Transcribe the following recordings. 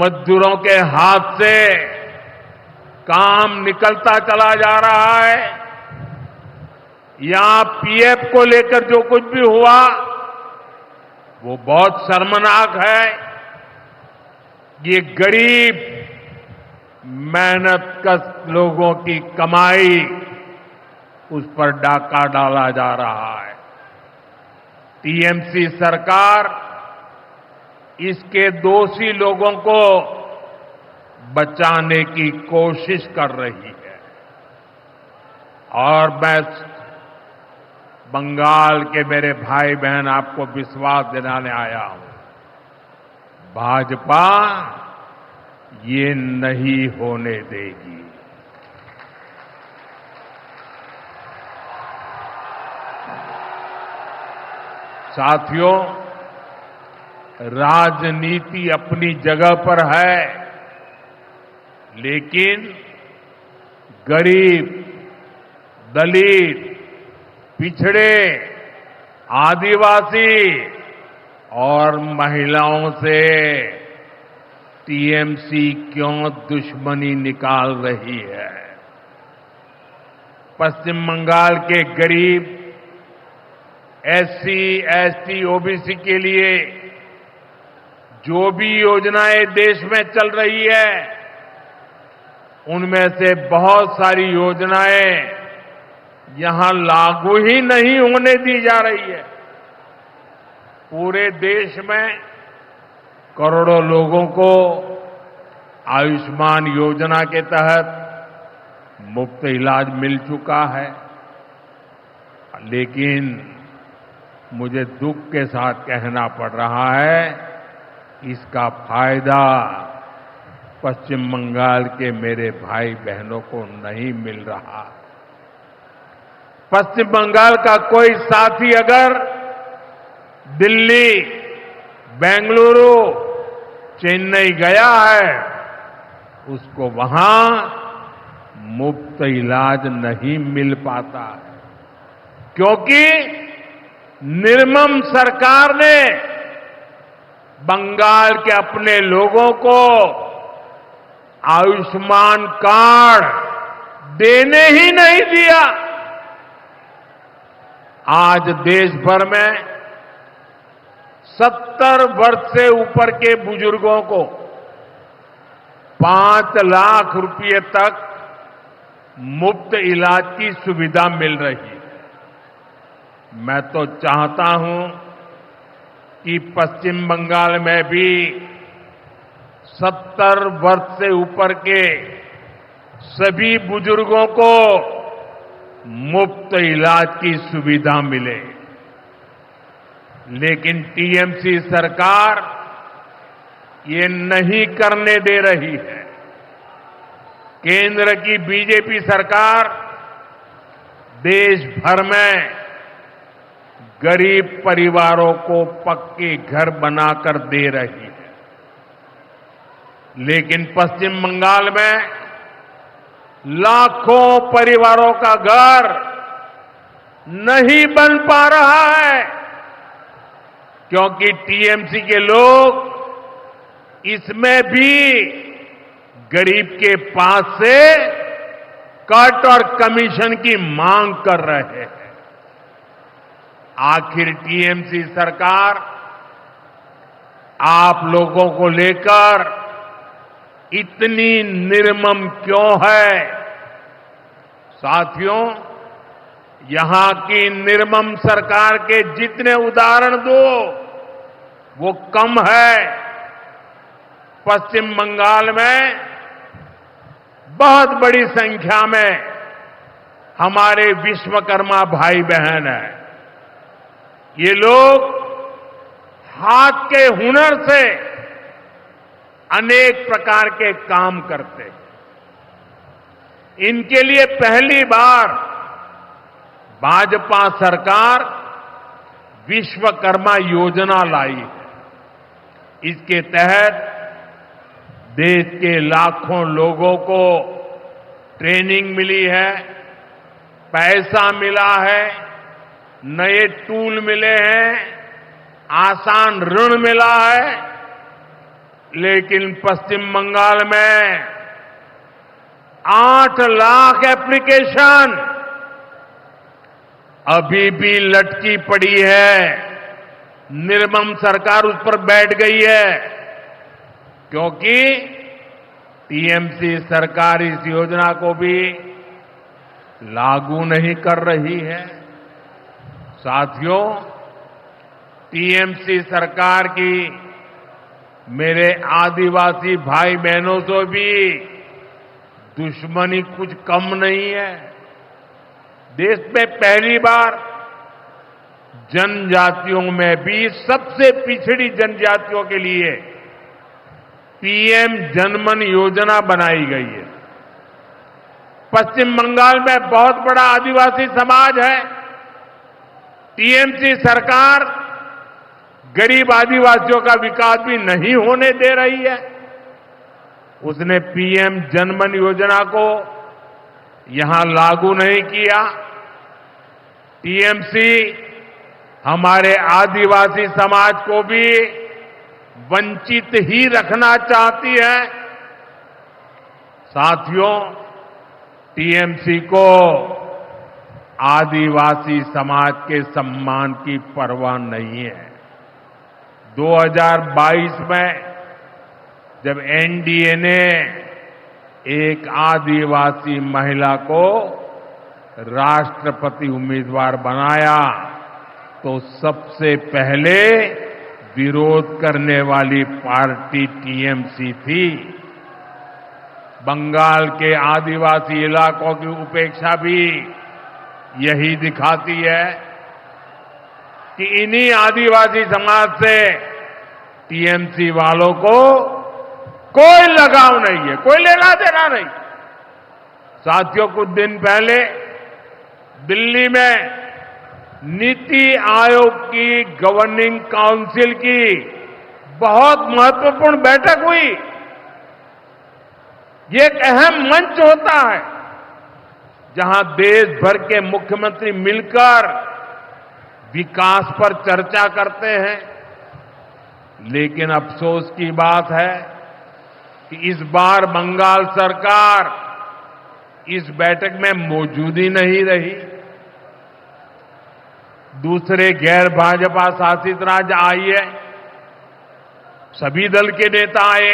मजदूरों के हाथ से काम निकलता चला जा रहा है। यहां पीएफ को लेकर जो कुछ भी हुआ वो बहुत शर्मनाक है। ये गरीब मेहनतकश लोगों की कमाई उस पर डाका डाला जा रहा है। टीएमसी सरकार इसके दोषी लोगों को बचाने की कोशिश कर रही है। और मैं बंगाल के मेरे भाई बहन आपको विश्वास दिलाने आया हूं, भाजपा ये नहीं होने देगी। साथियों, राजनीति अपनी जगह पर है, लेकिन गरीब, दलित, पिछड़े, आदिवासी और महिलाओं से टीएमसी क्यों दुश्मनी निकाल रही है। पश्चिम बंगाल के गरीब, एससी, एसटी, ओबीसी के लिए जो भी योजनाएं देश में चल रही है, उनमें से बहुत सारी योजनाएं यहां लागू ही नहीं होने दी जा रही है। पूरे देश में करोड़ों लोगों को आयुष्मान योजना के तहत मुफ्त इलाज मिल चुका है, लेकिन मुझे दुख के साथ कहना पड़ रहा है, इसका फायदा पश्चिम बंगाल के मेरे भाई बहनों को नहीं मिल रहा। पश्चिम बंगाल का कोई साथी अगर दिल्ली, बेंगलुरु, चेन्नई गया है, उसको वहां मुफ्त इलाज नहीं मिल पाता है, क्योंकि निर्मम सरकार ने बंगाल के अपने लोगों को आयुष्मान कार्ड देने ही नहीं दिया। आज देश भर में 70 वर्ष से ऊपर के बुजुर्गों को 5 लाख रुपए तक मुफ्त इलाज की सुविधा मिल रही है। मैं तो चाहता हूं कि पश्चिम बंगाल में भी 70 वर्ष से ऊपर के सभी बुजुर्गों को मुफ्त इलाज की सुविधा मिले। लेकिन टीएमसी सरकार ये नहीं करने दे रही है। केंद्र की बीजेपी सरकार देश भर में गरीब परिवारों को पक्के घर बनाकर दे रही है, लेकिन पश्चिम बंगाल में लाखों परिवारों का घर नहीं बन पा रहा है, क्योंकि टीएमसी के लोग इसमें भी गरीब के पास से कट और कमीशन की मांग कर रहे हैं। आखिर टीएमसी सरकार आप लोगों को लेकर इतनी निर्मम क्यों है? साथियों, यहां की निर्मम सरकार के जितने उदाहरण दो वो कम है। पश्चिम बंगाल में बहुत बड़ी संख्या में हमारे विश्वकर्मा भाई बहन हैं। ये लोग हाथ के हुनर से अनेक प्रकार के काम करते हैं। इनके लिए पहली बार भाजपा सरकार विश्वकर्मा योजना लाई है। इसके तहत देश के लाखों लोगों को ट्रेनिंग मिली है, पैसा मिला है, नए टूल मिले हैं, आसान ऋण मिला है। लेकिन पश्चिम बंगाल में 8 लाख एप्लीकेशन अभी भी लटकी पड़ी है। निर्मम सरकार उस पर बैठ गई है क्योंकि टीएमसी सरकार इस योजना को भी लागू नहीं कर रही है। साथियों, टीएमसी सरकार की मेरे आदिवासी भाई बहनों से भी दुश्मनी कुछ कम नहीं है। देश में पहली बार जनजातियों में भी सबसे पिछड़ी जनजातियों के लिए पीएम जनमन योजना बनाई गई है। पश्चिम बंगाल में बहुत बड़ा आदिवासी समाज है। टीएमसी सरकार गरीब आदिवासियों का विकास भी नहीं होने दे रही है। उसने पीएम जनमन योजना को यहां लागू नहीं किया। टीएमसी हमारे आदिवासी समाज को भी वंचित ही रखना चाहती है। साथियों, टीएमसी को आदिवासी समाज के सम्मान की परवाह नहीं है। 2022 में जब एनडीए ने एक आदिवासी महिला को राष्ट्रपति उम्मीदवार बनाया तो सबसे पहले विरोध करने वाली पार्टी टीएमसी थी। बंगाल के आदिवासी इलाकों की उपेक्षा भी यही दिखाती है कि इन्हीं आदिवासी समाज से टीएमसी वालों को कोई लगाव नहीं है, कोई लेना देना नहीं। साथियों, कुछ दिन पहले दिल्ली में नीति आयोग की गवर्निंग काउंसिल की बहुत महत्वपूर्ण बैठक हुई। ये एक अहम मंच होता है जहां देश भर के मुख्यमंत्री मिलकर विकास पर चर्चा करते हैं। लेकिन अफसोस की बात है कि इस बार बंगाल सरकार इस बैठक में मौजूद ही नहीं रही। दूसरे गैर भाजपा शासित राज्य आए, सभी दल के नेता आए,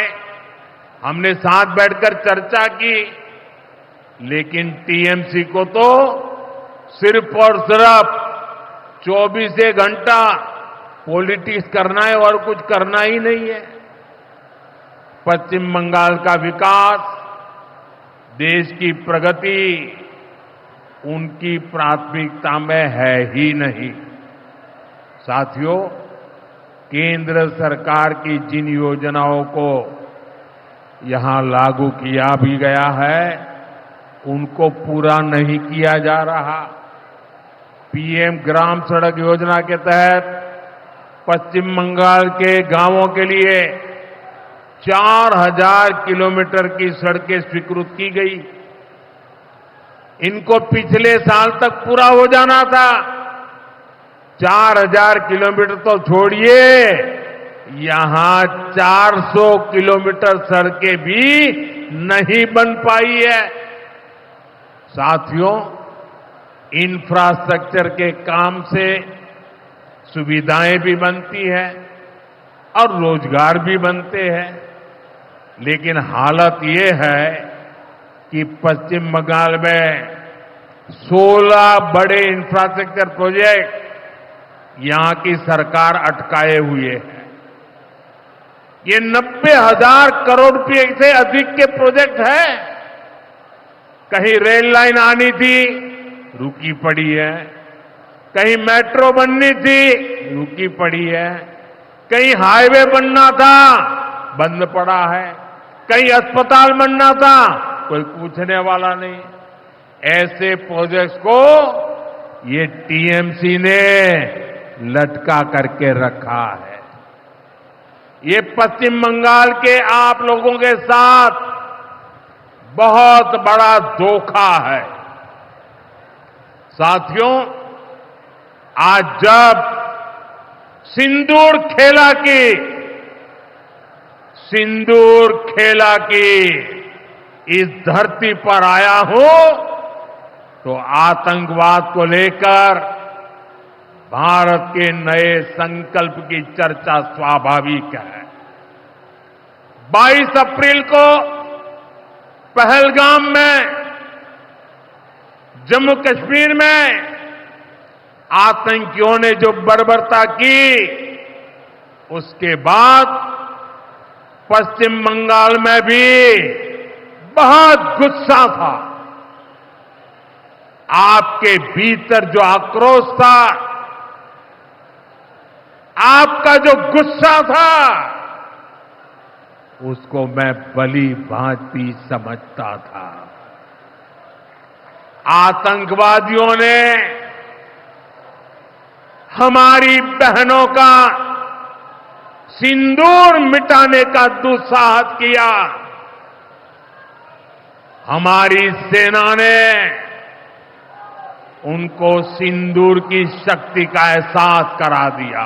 हमने साथ बैठकर चर्चा की, लेकिन टीएमसी को तो सिर्फ और सिर्फ 24 घंटा पॉलिटिक्स करना है और कुछ करना ही नहीं है। पश्चिम बंगाल का विकास, देश की प्रगति उनकी प्राथमिकता में है ही नहीं। साथियों, केंद्र सरकार की जिन योजनाओं को यहां लागू किया भी गया है, उनको पूरा नहीं किया जा रहा। पीएम ग्राम सड़क योजना के तहत पश्चिम बंगाल के गांवों के लिए 4000 किलोमीटर की सड़कें स्वीकृत की गई। इनको पिछले साल तक पूरा हो जाना था। 4000 किलोमीटर तो छोड़िए, यहां 400 किलोमीटर सड़कें भी नहीं बन पाई है। साथियों, इंफ्रास्ट्रक्चर के काम से सुविधाएं भी बनती है और रोजगार भी बनते हैं। लेकिन हालत ये है कि पश्चिम बंगाल में 16 बड़े इंफ्रास्ट्रक्चर प्रोजेक्ट यहां की सरकार अटकाए हुए है। ये 90,000 करोड़ रुपए से अधिक के प्रोजेक्ट हैं। कहीं रेल लाइन आनी थी, रुकी पड़ी है। कहीं मेट्रो बननी थी, रुकी पड़ी है। कहीं हाईवे बनना था, बंद पड़ा है। कहीं अस्पताल बनना था, कोई पूछने वाला नहीं। ऐसे प्रोजेक्ट्स को ये टीएमसी ने लटका करके रखा है। ये पश्चिम बंगाल के आप लोगों के साथ बहुत बड़ा धोखा है। साथियों, आज जब सिंदूर खेला की सिंदूर खेला की इस धरती पर आया हूं तो आतंकवाद को लेकर भारत के नए संकल्प की चर्चा स्वाभाविक है। 22 अप्रैल को पहलगाम में, जम्मू कश्मीर में आतंकियों ने जो बर्बरता की, उसके बाद पश्चिम बंगाल में भी बहुत गुस्सा था। आपके भीतर जो आक्रोश था, आपका जो गुस्सा था, उसको मैं भली भांति समझता था। आतंकवादियों ने हमारी बहनों का सिंदूर मिटाने का दुस्साहस किया। हमारी सेना ने उनको सिंदूर की शक्ति का एहसास करा दिया।